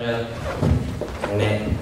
촬영 장례.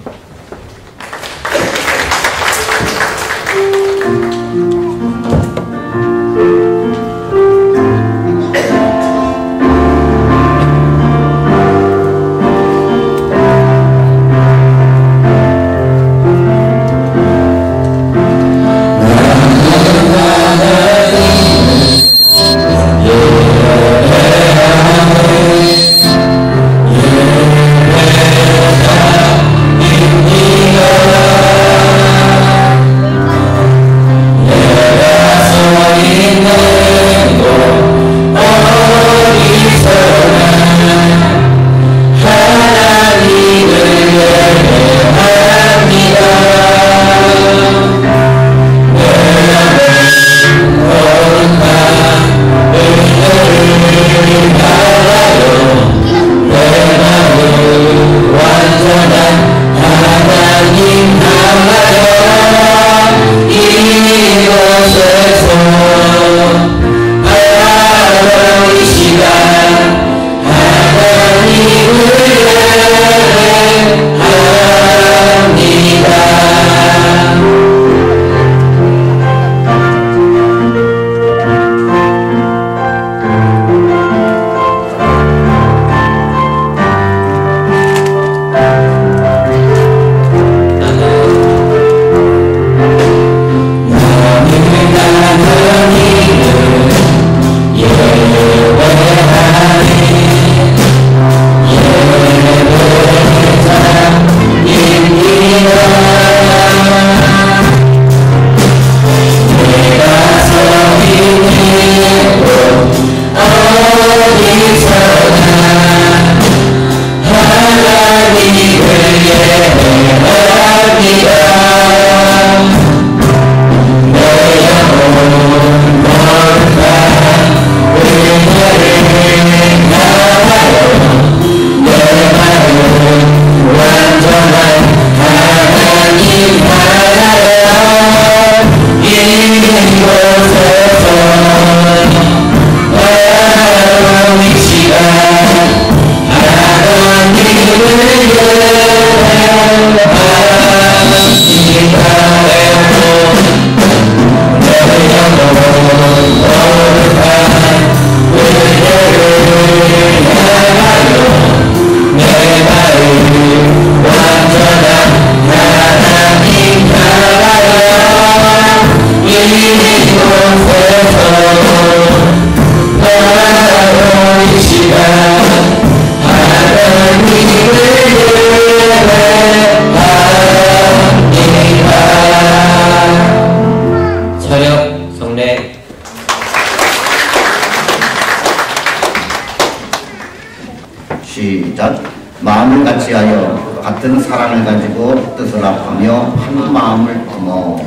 시작. 마음을 같이하여 같은 사랑을 가지고 뜻을 합하며 한 마음을 품어.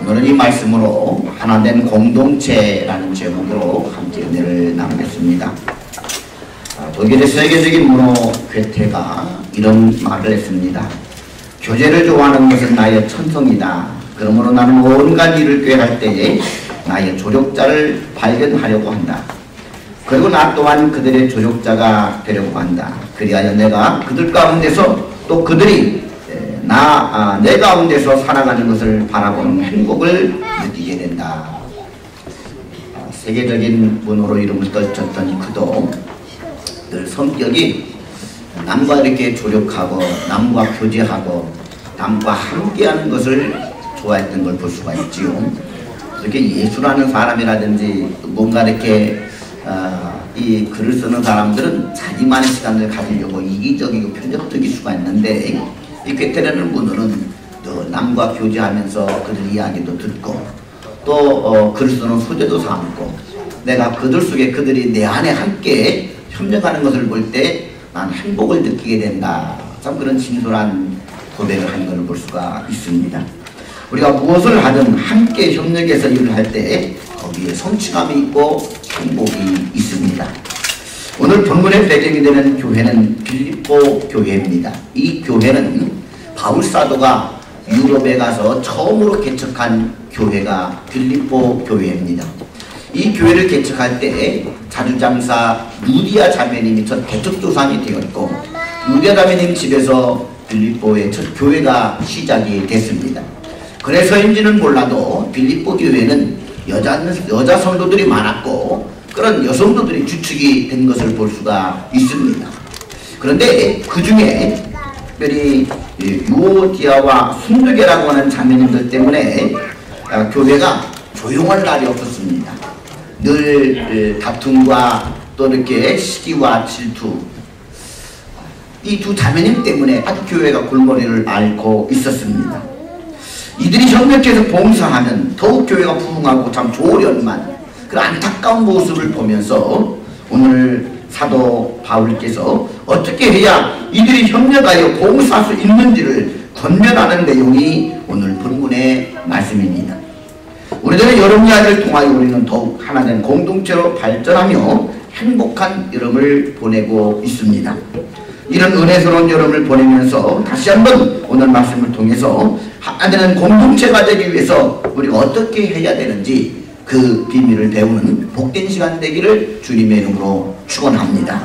오늘은 이 말씀으로 하나된 공동체라는 제목으로 함께 은혜를 나누겠습니다. 독일의 세계적인 문호 괴테가 이런 말을 했습니다. 교제를 좋아하는 것은 나의 천성이다. 그러므로 나는 온갖 일을 꾀할 때에 나의 조력자를 발견하려고 한다. 그리고 나 또한 그들의 조력자가 되려고 한다. 그리하여 내가 그들 가운데서 또 그들이 내 가운데서 살아가는 것을 바라보는 행복을 느끼게 된다. 세계적인 문호로 이름을 떨쳤던 그도 늘 성격이 남과 이렇게 조력하고 남과 교제하고 남과 함께하는 것을 좋아했던 걸 볼 수가 있지요. 이렇게 예술하는 사람이라든지 뭔가 이렇게 이 글을 쓰는 사람들은 자기만의 시간을 가지려고 이기적이고 편협적일 수가 있는데, 이 괴테라는 분은 또 남과 교제하면서 그들 이야기도 듣고 또 글 쓰는 소재도 삼고 내가 그들 속에 그들이 내 안에 함께 협력하는 것을 볼 때 난 행복을 느끼게 된다. 참 그런 진솔한 고백을 하는 것을 볼 수가 있습니다. 우리가 무엇을 하든 함께 협력해서 일을 할 때 거기에 성취감이 있고 행복이 있습니다. 오늘 본문의 배경이 되는 교회는 빌립보 교회입니다. 이 교회는 바울 사도가 유럽에 가서 처음으로 개척한 교회가 빌립보 교회입니다. 이 교회를 개척할 때 자주장사 루디아 자매님이 첫 개척조상이 되었고, 유대자매님 집에서 빌립보의 첫 교회가 시작이 됐습니다. 그래서인지는 몰라도 빌립보 교회는 여자 성도들이 많았고 그런 여성도들이 주축이 된 것을 볼 수가 있습니다. 그런데 그 중에 특별히 유오디아와 순두계라고 하는 자매님들 때문에 교회가 조용할 날이 없었습니다. 늘 다툼과 또 이렇게 시기와 질투, 이 두 자매님 때문에 아주 교회가 골머리를 앓고 있었습니다. 이들이 협력해서 봉사하면 더욱 교회가 부흥하고 참 좋으련만 그 안타까운 모습을 보면서 오늘 사도 바울께서 어떻게 해야 이들이 협력하여 봉사할 수 있는지를 권면하는 내용이 오늘 본문의 말씀입니다. 우리들의 여름 이야기를 통하여 우리는 더욱 하나된 공동체로 발전하며 행복한 여름을 보내고 있습니다. 이런 은혜스러운 여름을 보내면서 다시 한번 오늘 말씀을 통해서 하나되는 공동체가 되기 위해서 우리가 어떻게 해야 되는지 그 비밀을 배우는 복된 시간 되기를 주님의 이름으로 축원합니다.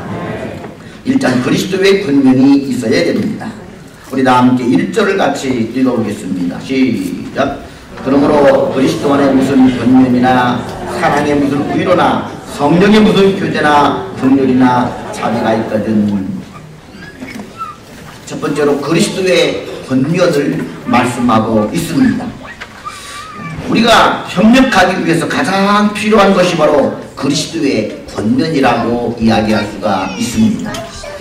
일단 그리스도의 권면이 있어야 됩니다. 우리 다 함께 1절을 같이 읽어보겠습니다. 시작. 그러므로 그리스도 안에 무슨 권면이나 사랑에 무슨 위로나 성령의 무슨 교제나 긍휼이나 자비가 있거든. 첫 번째로 그리스도의 권면을 말씀하고 있습니다. 우리가 협력하기 위해서 가장 필요한 것이 바로 그리스도의 권면이라고 이야기할 수가 있습니다.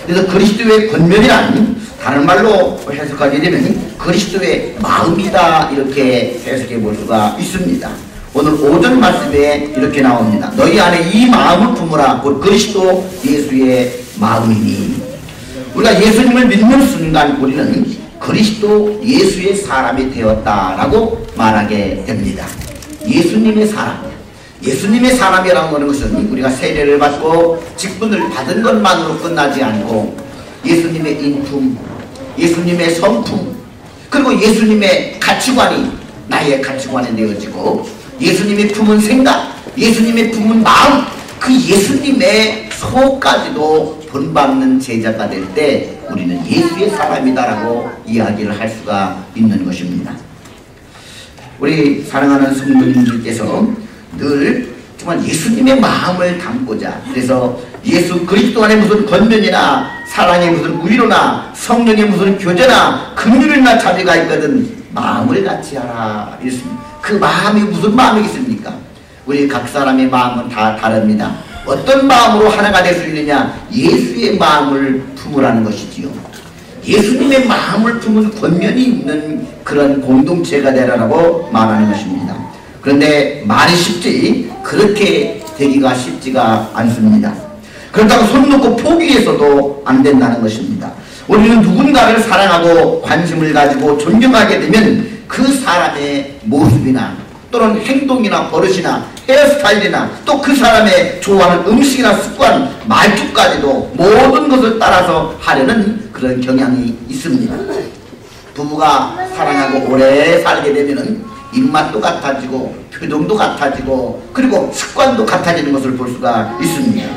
그래서 그리스도의 권면이란 다른 말로 해석하게 되면 그리스도의 마음이다 이렇게 해석해 볼 수가 있습니다. 오늘 5절 말씀에 이렇게 나옵니다. 너희 안에 이 마음을 품으라 곧 그리스도 예수의 마음이니. 우리가 예수님을 믿는 순간 우리는 그리스도 예수의 사람이 되었다라고 말하게 됩니다. 예수님의 사람. 예수님의 사람이라고 하는 것은 우리가 세례를 받고 직분을 받은 것만으로 끝나지 않고 예수님의 인품, 예수님의 성품, 그리고 예수님의 가치관이 나의 가치관이 되어지고 예수님이 품은 생각, 예수님의 품은 마음, 그 예수님의 소까지도 본받는 제자가 될 때 우리는 예수의 사람이다라고 이야기를 할 수가 있는 것입니다. 우리 사랑하는 성도님들께서 늘 정말 예수님의 마음을 담고자, 그래서 예수 그리스도 안에 무슨 권면이나 사랑의 무슨 위로나 성령의 무슨 교제나 긍휼이나 자비가 있거든 마음을 같이 하라 이랬습니다. 그 마음이 무슨 마음이겠습니까? 우리 각 사람의 마음은 다 다릅니다. 어떤 마음으로 하나가 될 수 있느냐? 예수의 마음을 품으라는 것이지요. 예수님의 마음을 품은 권면이 있는 그런 공동체가 되라고 말하는 것입니다. 그런데 말이 쉽지 그렇게 되기가 쉽지가 않습니다. 그렇다고 손 놓고 포기해서도 안 된다는 것입니다. 우리는 누군가를 사랑하고 관심을 가지고 존경하게 되면 그 사람의 모습이나 또는 행동이나 버릇이나 헤어스타일이나 또 그 사람의 좋아하는 음식이나 습관, 말투까지도 모든 것을 따라서 하려는 그런 경향이 있습니다. 부부가 사랑하고 오래 살게 되면은 입맛도 같아지고 표정도 같아지고 그리고 습관도 같아지는 것을 볼 수가 있습니다.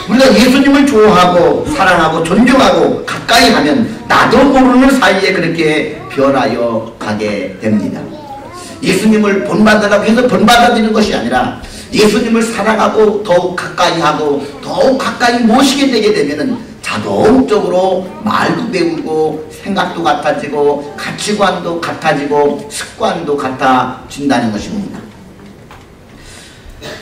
우리가 예수님을 좋아하고 사랑하고 존경하고 가까이 하면 나도 모르는 사이에 그렇게 변하여 가게 됩니다. 예수님을 본받으라고 해서 본받아지는 것이 아니라 예수님을 사랑하고 더욱 가까이 하고 더욱 가까이 모시게 되게 되면은 자동적으로 말도 배우고 생각도 같아지고 가치관도 같아지고 습관도 같아진다는 것입니다.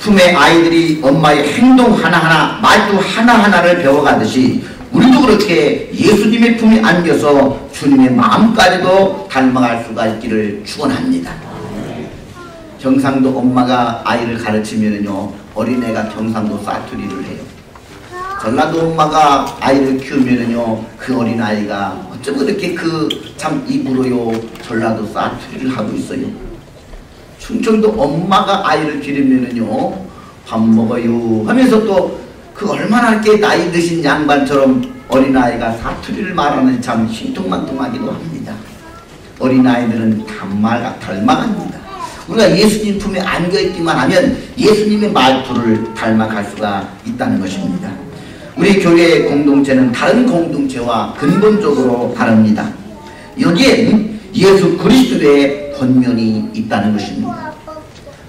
품의 아이들이 엄마의 행동 하나하나 말도 하나하나를 배워가듯이 우리도 그렇게 예수님의 품에 안겨서 주님의 마음까지도 닮아갈 수가 있기를 축원합니다. 경상도 엄마가 아이를 가르치면요 어린애가 경상도 사투리를 해요. 전라도 엄마가 아이를 키우면요 그 어린아이가 어쩜 그렇게 참 입으로요 전라도 사투리를 하고 있어요. 충청도 엄마가 아이를 기르면요 밥 먹어요 하면서 또 그 얼마나 이렇게 나이 드신 양반처럼 어린아이가 사투리를 말하는 참 신통만통하기도 합니다. 어린아이들은 단말 닮아갑니다. 우리가 예수님 품에 안겨있기만 하면 예수님의 말투를 닮아갈 수가 있다는 것입니다. 우리 교회 공동체는 다른 공동체와 근본적으로 다릅니다. 여기엔 예수 그리스도의 권면이 있다는 것입니다.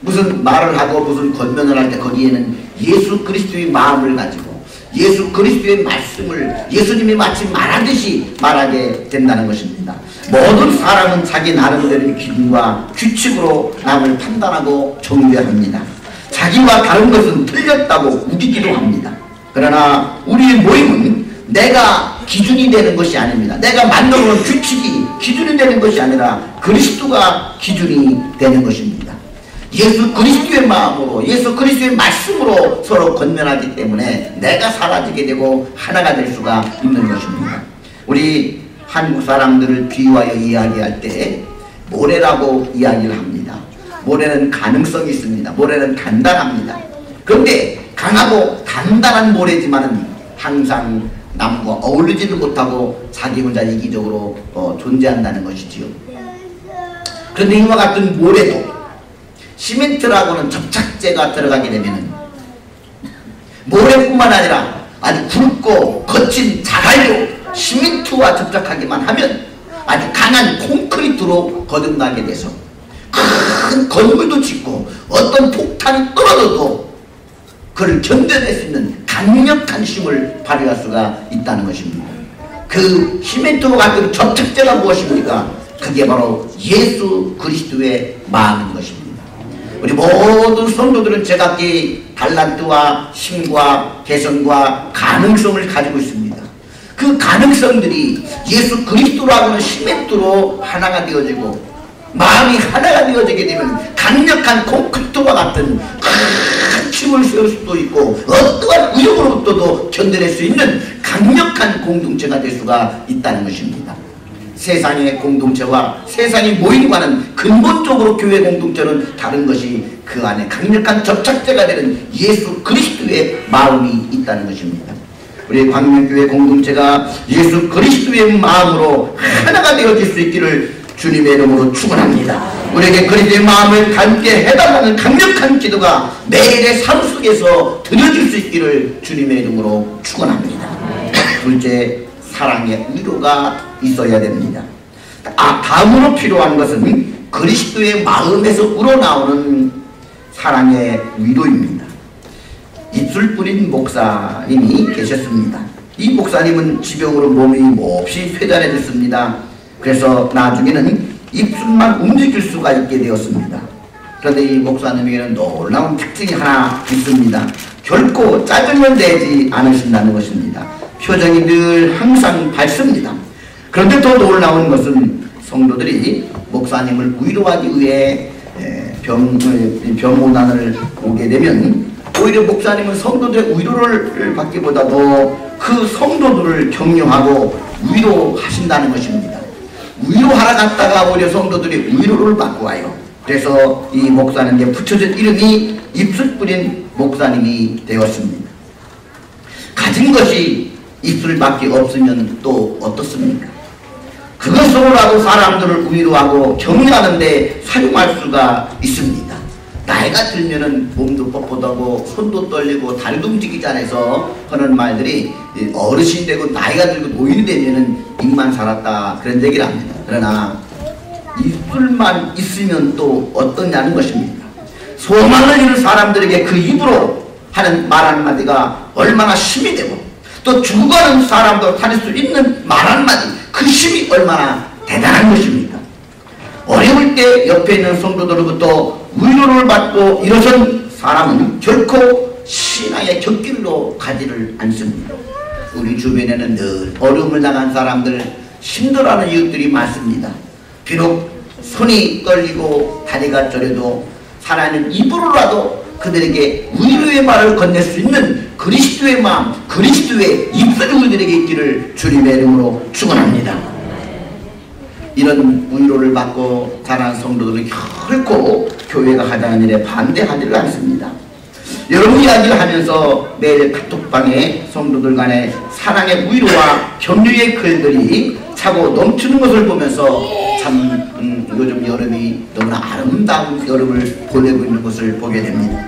무슨 말을 하고 무슨 권면을 할 때 거기에는 예수 그리스도의 마음을 가지고 예수 그리스도의 말씀을 예수님이 마치 말하듯이 말하게 된다는 것입니다. 모든 사람은 자기 나름대로의 기준과 규칙으로 남을 판단하고 정죄합니다. 자기와 다른 것은 틀렸다고 우기기도 합니다. 그러나 우리의 모임은 내가 기준이 되는 것이 아닙니다. 내가 만들어놓은 규칙이 기준이 되는 것이 아니라 그리스도가 기준이 되는 것입니다. 예수 그리스도의 마음으로 예수 그리스도의 말씀으로 서로 권면하기 때문에 내가 사라지게 되고 하나가 될 수가 있는 것입니다. 우리 한국 사람들을 비유하여 이야기할 때 모래라고 이야기를 합니다. 모래는 가능성이 있습니다. 모래는 단단합니다. 그런데 강하고 단단한 모래지만은 항상 남과 어울리지는 못하고 자기 혼자 이기적으로 존재한다는 것이지요. 그런데 이와 같은 모래도 시멘트라고는 접착제가 들어가게 되면 모래뿐만 아니라 아주 굵고 거친 자갈로 시멘트와 접착하기만 하면 아주 강한 콘크리트로 거듭나게 돼서 큰 건물도 짓고 어떤 폭탄이 떨어져도 그를 견뎌낼 수 있는 강력한 힘을 발휘할 수가 있다는 것입니다. 그 시멘트와 같은 접착제가 무엇입니까? 그게 바로 예수 그리스도의 마음인 것입니다. 우리 모든 성도들은 제각기 달란트와 힘과 개성과 가능성을 가지고 있습니다. 그 가능성들이 예수 그리스도라고 하는 시멘트로 하나가 되어지고 마음이 하나가 되어지게 되면 강력한 콘크리트와 같은 큰 힘을 세울 수도 있고 어떠한 위협으로부터도 견뎌낼 수 있는 강력한 공동체가 될 수가 있다는 것입니다. 세상의 공동체와 세상의 모임과는 근본적으로 교회 공동체는 다른 것이 그 안에 강력한 접착제가 되는 예수 그리스도의 마음이 있다는 것입니다. 우리 광명교회 공동체가 예수 그리스도의 마음으로 하나가 되어질 수 있기를 주님의 이름으로 축원합니다. 우리에게 그리스도의 마음을 닮게 해달라는 강력한 기도가 매일의 삶 속에서 드려질 수 있기를 주님의 이름으로 축원합니다. 둘째, 사랑의 위로가 있어야 됩니다. 다음으로 필요한 것은 그리스도의 마음에서 우러나오는 사랑의 위로입니다. 입술 뿌린 목사님이 계셨습니다. 이 목사님은 지병으로 몸이 몹시 쇠잔해졌습니다. 그래서 나중에는 입술만 움직일 수가 있게 되었습니다. 그런데 이 목사님에게는 놀라운 특징이 하나 있습니다. 결코 짜증을 내지 않으신다는 것입니다. 표정이 늘 항상 밝습니다. 그런데 더 놀라운 것은 성도들이 목사님을 위로하기 위해 병원안을 오게 되면 오히려 목사님은 성도들의 위로를 받기보다도 그 성도들을 격려하고 위로하신다는 것입니다. 위로하러 갔다가 오히려 성도들이 위로를 받고 와요. 그래서 이 목사님께 붙여진 이름이 입술 뿌린 목사님이 되었습니다. 가진 것이 입술밖에 없으면 또 어떻습니까? 그것으로라도 사람들을 위로하고 격려하는데 사용할 수가 있습니다. 나이가 들면은 몸도 뻣뻣하고 손도 떨리고 다리도 움직이지 않아서 하는 말들이 어르신 되고 나이가 들고 노인이 되면은 입만 살았다 그런 얘기를 합니다. 그러나 입술만 있으면 또 어떠냐는 것입니다. 소망을 이룬 사람들에게 그 입으로 하는 말 한마디가 얼마나 힘이 되고 또 죽어가는 사람도 다닐 수 있는 말 한마디 그 힘이 얼마나 대단한 것입니까? 어려울 때 옆에 있는 성도들로부터 위로를 받고 일어선 사람은 결코 신앙의 곁길로 가지를 않습니다. 우리 주변에는 늘 어려움을 당한 사람들 힘들어하는 이웃들이 많습니다. 비록 손이 떨리고 다리가 저려도 살아있는 입으로라도 그들에게 위로의 말을 건넬 수 있는 그리스도의 마음, 그리스도의 입술이 우리들에게 있기를 주님의 이름으로 축원합니다. 이런 위로를 받고 자란 성도들은 결코 교회가 하자는 일에 반대하지를 않습니다. 여러분 이야기를 하면서 매일 카톡방에 성도들 간의 사랑의 위로와 격려의 글들이 차고 넘치는 것을 보면서 참 요즘 여름이 너무나 아름다운 여름을 보내고 있는 것을 보게 됩니다.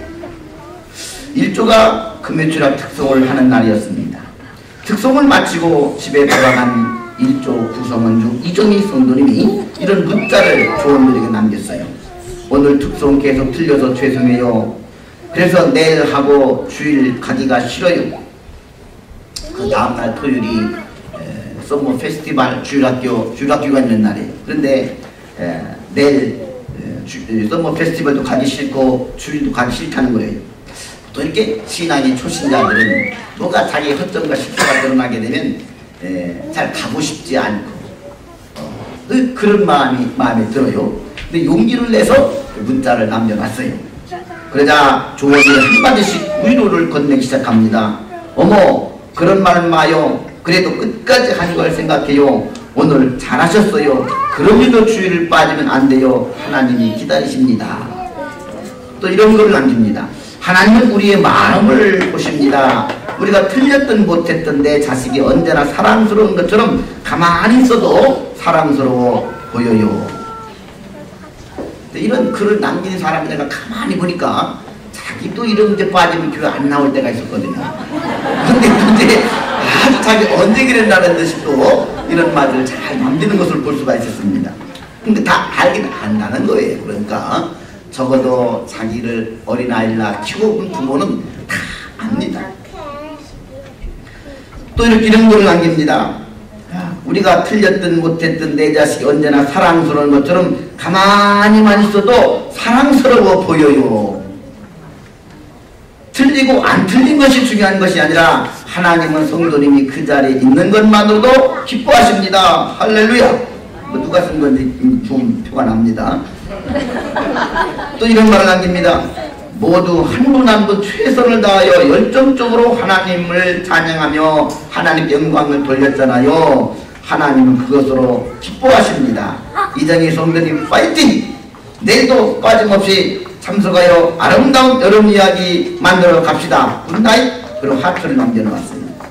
일조가 금요일학 특송을 하는 날이었습니다. 특송을 마치고 집에 돌아간 1조 구성원 중 이정희 성도님이 이런 문자를 조원들에게 남겼어요. 오늘 특송 계속 틀려서 죄송해요. 그래서 내일 하고 주일 가기가 싫어요. 그 다음날 토요일이 썸머 페스티벌 주일학교가 있는 날이에요. 그런데 내일 썸머 페스티벌도 가기 싫고 주일도 가기 싫다는 거예요. 또 이렇게 신앙의 초신자들은 뭐가 자기 허점과 실수가 드러나게 되면 잘 가고 싶지 않고 그런 마음에 들어요. 근데 용기를 내서 문자를 남겨놨어요. 그러자 조원이 한마디씩 위로를 건네기 시작합니다. 어머, 그런 말 마요. 그래도 끝까지 한 걸 생각해요. 오늘 잘하셨어요. 그런 일도 주의를 빠지면 안 돼요. 하나님이 기다리십니다. 또 이런 걸 남깁니다. 하나님은 우리의 마음을 보십니다. 우리가 틀렸든 못했든 내 자식이 언제나 사랑스러운 것처럼 가만히 있어도 사랑스러워 보여요. 이런 글을 남긴 사람이 내가 가만히 보니까 자기도 이런 문제 빠지면 교회 안 나올 때가 있었거든요. 근데 이제 아주 자기 언제 그랬다는 듯이 또 이런 말을 잘 남기는 것을 볼 수가 있었습니다. 근데 다 알긴 안다는 거예요. 그러니까 적어도 자기를 어린아이를 키우고 온 부모는 다 압니다. 또 이런 글을 남깁니다. 우리가 틀렸든 못했든 내 자식이 언제나 사랑스러운 것처럼 가만히만 있어도 사랑스러워 보여요. 틀리고 안 틀린 것이 중요한 것이 아니라 하나님은 성도님이 그 자리에 있는 것만으로도 기뻐하십니다. 할렐루야. 뭐 누가 쓴 건지 좀 표가 납니다. 또 이런 말을 남깁니다. 모두 한 분 한 분 최선을 다하여 열정적으로 하나님을 찬양하며 하나님 영광을 돌렸잖아요. 하나님은 그것으로 기뻐하십니다. 이정희 성도님 파이팅! 내일도 빠짐없이 참석하여 아름다운 여름 이야기 만들어 갑시다. 굿나잇! 그리고 하트를 남겨놓았습니다.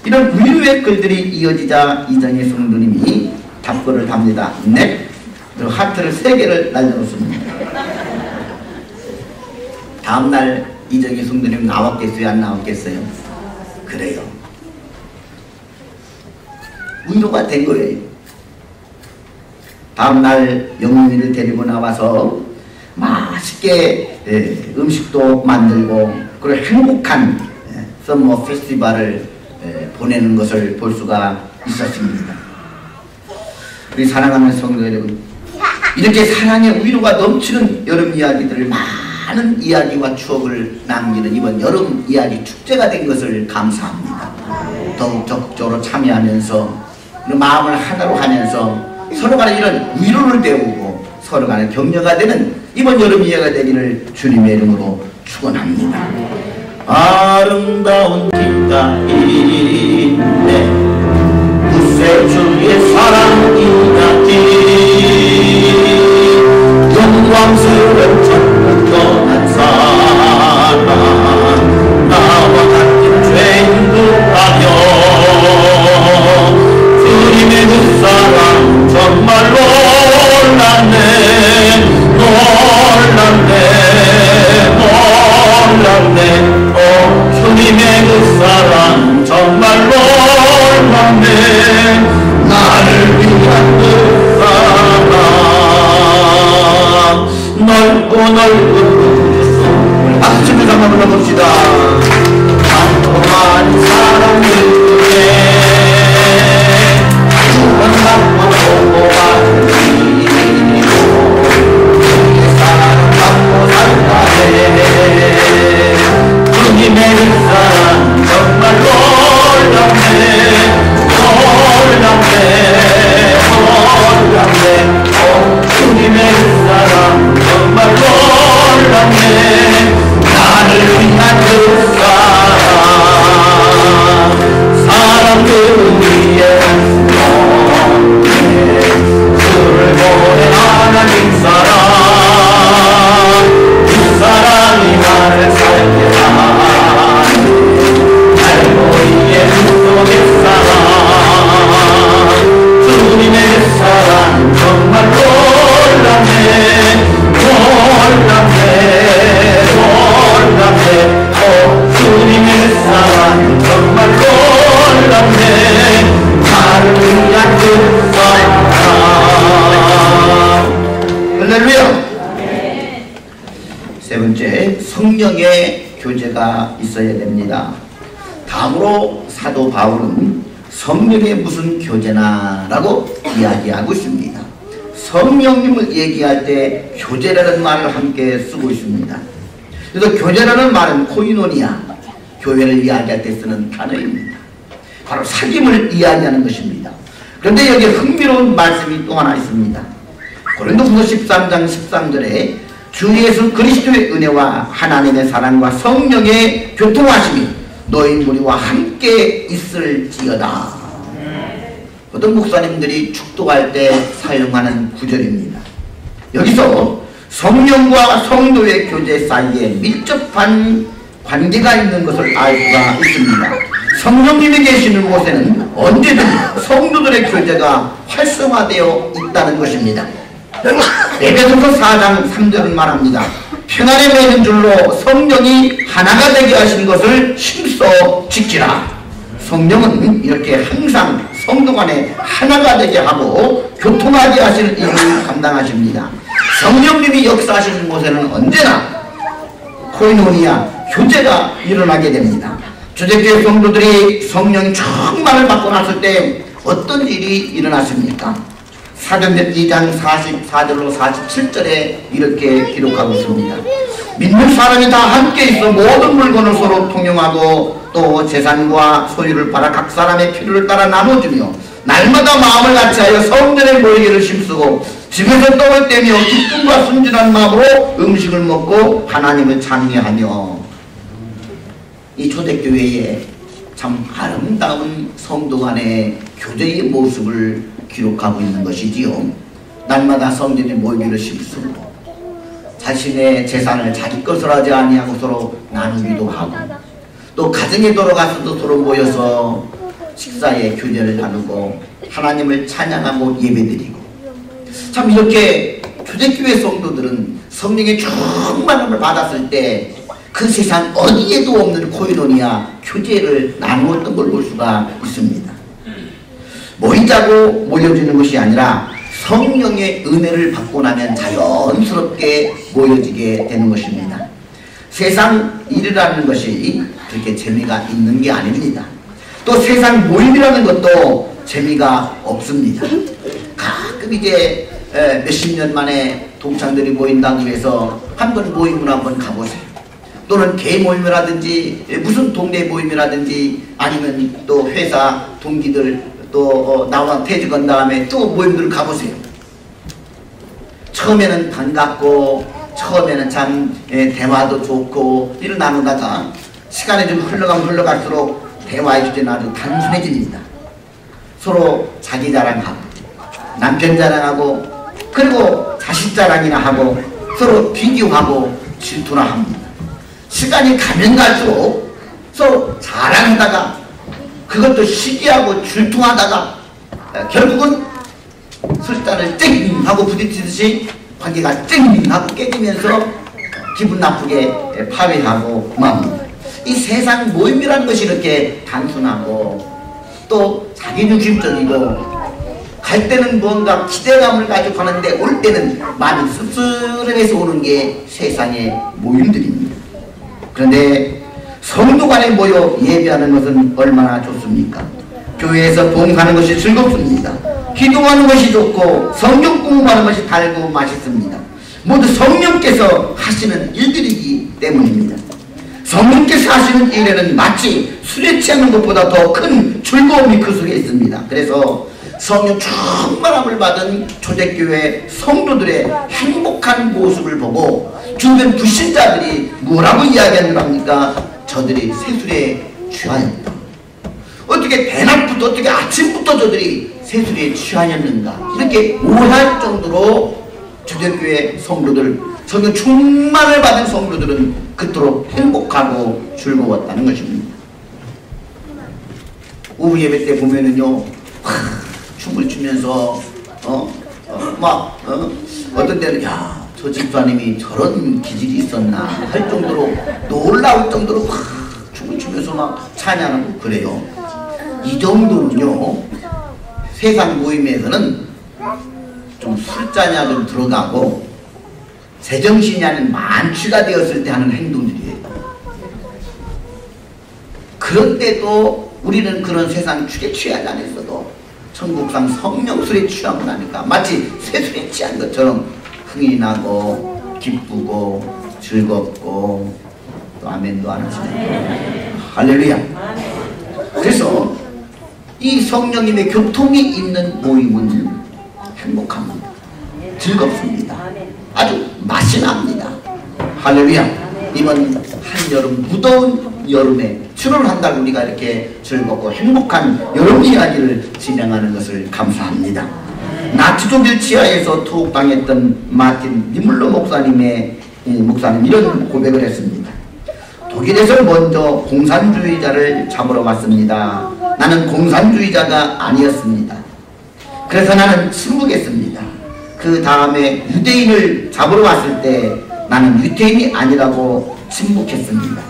이런 위로의 글들이 이어지자 이정희 성도님이 답글을 답니다. 네. 그리고 하트를 3개를 날려놓습니다. 다음날 이정희 성도님 나왔겠어요? 안 나왔겠어요? 그래요. 위로가 된 거예요. 다음날 영민이를 데리고 나와서 맛있게 음식도 만들고 그리고 행복한 썸머 페스티벌을 보내는 것을 볼 수가 있었습니다. 우리 사랑하는 성도 여러분, 이렇게 사랑의 위로가 넘치는 여름 이야기들을 많은 이야기와 추억을 남기는 이번 여름 이야기 축제가 된 것을 감사합니다. 더욱 적극적으로 참여하면서 마음을 하나로 하면서 서로 간에 이런 위로를 배우고 서로 간에 격려가 되는 이번 여름 이야기가 되기를 주님의 이름으로 축원합니다. 아름다운 길가인데 구세 주의 사랑이야기 영광스러운 천국 떠난 사람 나와 같은 죄인 구하여 주님의 그 사랑 정말 놀랐네 주님의 그 사랑 정말 놀랐네 나를 위한 그 사랑 넓고 넓은 박수를 한번 불러봅시다. 많은 사람들에 구원받고 보고 받은 주님의 그 사랑 정말 놀랍네 주님의 그 사랑 정말 놀랍네 교제가 있어야 됩니다. 다음으로 사도 바울은 성령의 무슨 교제나 라고 이야기하고 있습니다. 성령님을 얘기할 때 교제라는 말을 함께 쓰고 있습니다. 그래서 교제라는 말은 코이노니아, 교회를 이야기할 때 쓰는 단어입니다. 바로 사귐을 이야기하는 것입니다. 그런데 여기 흥미로운 말씀이 또 하나 있습니다. 고린도후서 13장 13절에 주 예수 그리스도의 은혜와 하나님의 사랑과 성령의 교통하심이 너희 무리와 함께 있을지어다. 어떤 목사님들이 축도할 때 사용하는 구절입니다. 여기서 성령과 성도의 교제 사이에 밀접한 관계가 있는 것을 알 수가 있습니다. 성령님이 계시는 곳에는 언제든 성도들의 교제가 활성화되어 있다는 것입니다. 에베소서 4장 3절은 말합니다. 평안에 매는 줄로 성령이 하나가 되게 하신 것을 힘써 지키라. 성령은 이렇게 항상 성도 간에 하나가 되게 하고 교통하게 하시는 일을 감당하십니다. 성령님이 역사하시는 곳에는 언제나 코이노니아, 교제가 일어나게 됩니다. 초대교회 성도들이 성령 충만을 받고 났을 때 어떤 일이 일어났습니까? 사도행전 2장 44절로 47절에 이렇게 기록하고 있습니다. 믿는 사람이 다 함께 있어 모든 물건을 서로 통용하고 또 재산과 소유를 팔아 각 사람의 필요를 따라 나눠주며 날마다 마음을 같이하여 성전에 모이기를 힘쓰고 집에서 떡을 떼며 기쁨과 순진한 마음으로 음식을 먹고 하나님을 찬미하며. 이 초대교회에 참 아름다운 성도 간의 교제의 모습을 기록하고 있는 것이지요. 날마다 성전에 모이기를 힘쓰고 자신의 재산을 자기 것으로 하지 아니하고 서로 나누기도 하고 또 가정에 돌아가서도 서로 모여서 식사에 교제를 나누고 하나님을 찬양하고 예배드리고. 참 이렇게 초대교회 성도들은 성령의 충만함을 받았을 때 그 세상 어디에도 없는 코이노니아 교제를 나누었던 걸 볼 수가 있습니다. 모이자고 모여지는 것이 아니라 성령의 은혜를 받고 나면 자연스럽게 모여지게 되는 것입니다. 세상 일이라는 것이 그렇게 재미가 있는 게 아닙니다. 또 세상 모임이라는 것도 재미가 없습니다. 가끔 이제 몇십 년 만에 동창들이 모인다고 해서 한번 모임을 한번 가보세요. 또는 개 모임이라든지 무슨 동네 모임이라든지 아니면 또 회사 동기들 또 나와 퇴직한 다음에 또 모임들 가보세요. 처음에는 반갑고 처음에는 참 대화도 좋고 이를 나누다가 시간이 좀 흘러가면 흘러갈수록 대화의 주제는 아주 단순해집니다. 서로 자기 자랑하고 남편 자랑하고 그리고 자식 자랑이나 하고 서로 비교하고 질투나 합니다. 시간이 가면 갈수록 서로 자랑하다가 그것도 시기하고 질투하다가 결국은 술잔을 쨍 하고 부딪히듯이 관계가 쨍 하고 깨지면서 기분 나쁘게 파괴하고 맙니다. 이 세상 모임이라는 것이 이렇게 단순하고 또 자기중심적이고 갈 때는 뭔가 기대감을 가지고 가는데 올 때는 마음이 씁쓸해서 오는 게 세상의 모임들입니다. 그런데 성도 간에 모여 예배하는 것은 얼마나 좋습니까? 교회에서 봉사하는 것이 즐겁습니다. 기도하는 것이 좋고 성경 공부하는 것이 달고 맛있습니다. 모두 성령께서 하시는 일들이기 때문입니다. 성령께서 하시는 일에는 마치 술에 취하는 것보다 더 큰 즐거움이 그 속에 있습니다. 그래서 성령 충만함을 받은 초대교회 성도들의 행복한 모습을 보고 주변 불신자들이 뭐라고 이야기하는 겁니까? 저들이 새술에 취하였다. 어떻게 대낮부터 어떻게 아침부터 저들이 새술에 취하였는가 이렇게 오해할 정도로 초대교회 성도들 성령 충만을 받은 성도들은 그토록 행복하고 즐거웠다는 것입니다. 오후 예배 때 보면은요 춤을 추면서 어떤 때는 야 저 집사님이 저런 기질이 있었나 할 정도로 놀라울 정도로 막 춤을 추면서 막 찬양하고 그래요. 이 정도는요 세상 모임에서는 좀 술잔이 좀 들어가고 제정신이 아닌 만취가 되었을 때 하는 행동들이에요. 그런 때도 우리는 그런 세상 축에 취하지 않았어도 천국상 성령술에 취하고 나니까 마치 새술에 취한 것처럼 흥이 나고 기쁘고 즐겁고 또 아멘도 안 하시네. 할렐루야. 그래서 이 성령님의 교통이 있는 모임은 행복합니다. 즐겁습니다. 아주 맛이 납니다. 할렐루야. 이번 한여름 무더운 여름에 7월 한 달 우리가 이렇게 즐겁고 행복한 여름 이야기를 진행하는 것을 감사합니다. 나치독일 지하에서 투옥당했던 마틴 니물러 목사님 이런 고백을 했습니다. 독일에서 먼저 공산주의자를 잡으러 갔습니다. 나는 공산주의자가 아니었습니다. 그래서 나는 침묵했습니다. 그 다음에 유대인을 잡으러 왔을 때 나는 유태인이 아니라고 침묵했습니다.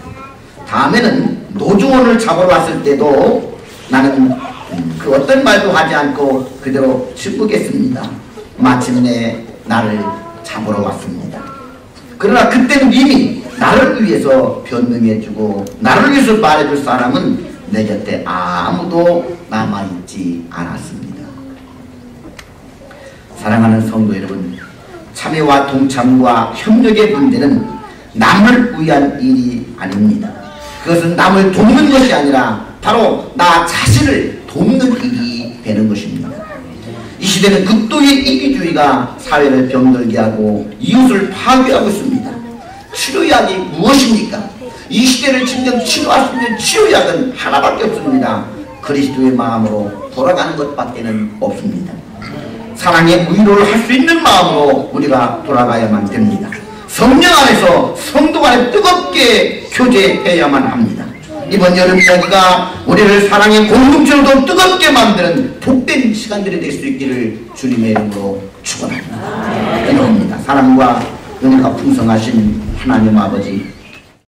다음에는 노조원을 잡으러 왔을 때도 나는 그 어떤 말도 하지 않고 그대로 침묵했습니다. 마침내 나를 잡으러 왔습니다. 그러나 그때는 이미 나를 위해서 변명해주고 나를 위해서 말해줄 사람은 내 곁에 아무도 남아있지 않았습니다. 사랑하는 성도 여러분, 참여와 동참과 협력의 문제는 남을 위한 일이 아닙니다. 그것은 남을 돕는 것이 아니라 바로 나 자신을 돕는 일이 되는 것입니다. 이 시대는 극도의 이기주의가 사회를 병들게 하고 이웃을 파괴하고 있습니다. 치료약이 무엇입니까? 이 시대를 진정 치료할 수 있는 치료약은 하나밖에 없습니다. 그리스도의 마음으로 돌아가는 것밖에는 없습니다. 사랑의 위로를 할 수 있는 마음으로 우리가 돌아가야만 됩니다. 성령 안에서 성도 간에 뜨겁게 교제해야만 합니다. 이번 여름 이야기가 우리를 사랑의 공동체로 더 뜨겁게 만드는 복된 시간들이 될 수 있기를 주님의 이름으로 축원합니다. 기도합니다. 사랑과 은혜가 풍성하신 하나님 아버지,